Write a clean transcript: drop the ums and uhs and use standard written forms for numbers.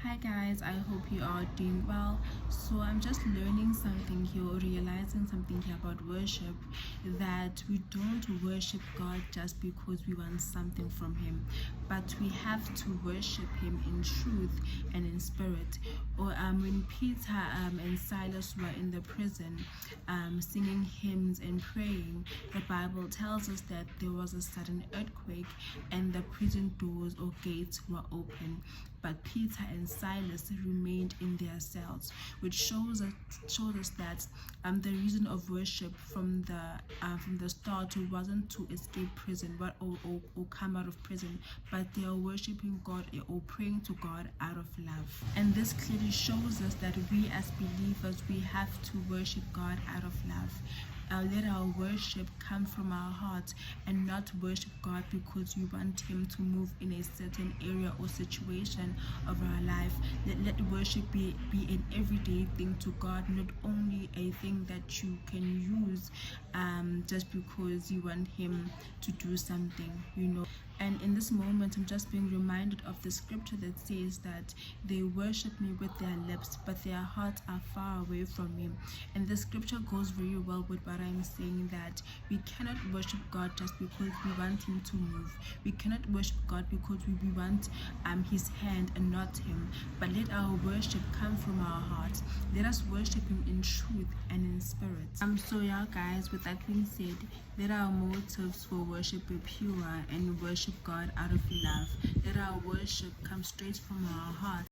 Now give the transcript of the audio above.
Hi guys, I hope you are doing well. So I'm just learning something here, or realizing something here about worship, that we don't worship God just because we want something from him, but we have to worship him in truth and in spirit. Or when Peter and Silas were in the prison singing hymns and praying, the Bible tells us that there was a sudden earthquake and the prison doors or gates were open, but Peter and Silas remained in their cells, which shows us that the reason of worship from the start wasn't to escape prison, but or come out of prison, but they are worshiping God or praying to God out of love. And this clearly shows us that we as believers, we have to worship God out of love. Let our worship come from our heart and not worship God because we want him to move in a certain area or situation of our life. Let worship be an everyday thing to God, not only a thing that you can use just because you want him to do something. And in this moment, I'm just being reminded of the scripture that says that they worship me with their lips, but their hearts are far away from me. And the scripture goes very well with what I'm saying, that we cannot worship God just because we want him to move. We cannot worship God because we want his hand and not him. But let our worship come from our hearts. Let us worship him in truth and in spirit. So yeah guys, with that being said, let our motives for worship be pure and worship God out of love. Let our worship come straight from our heart.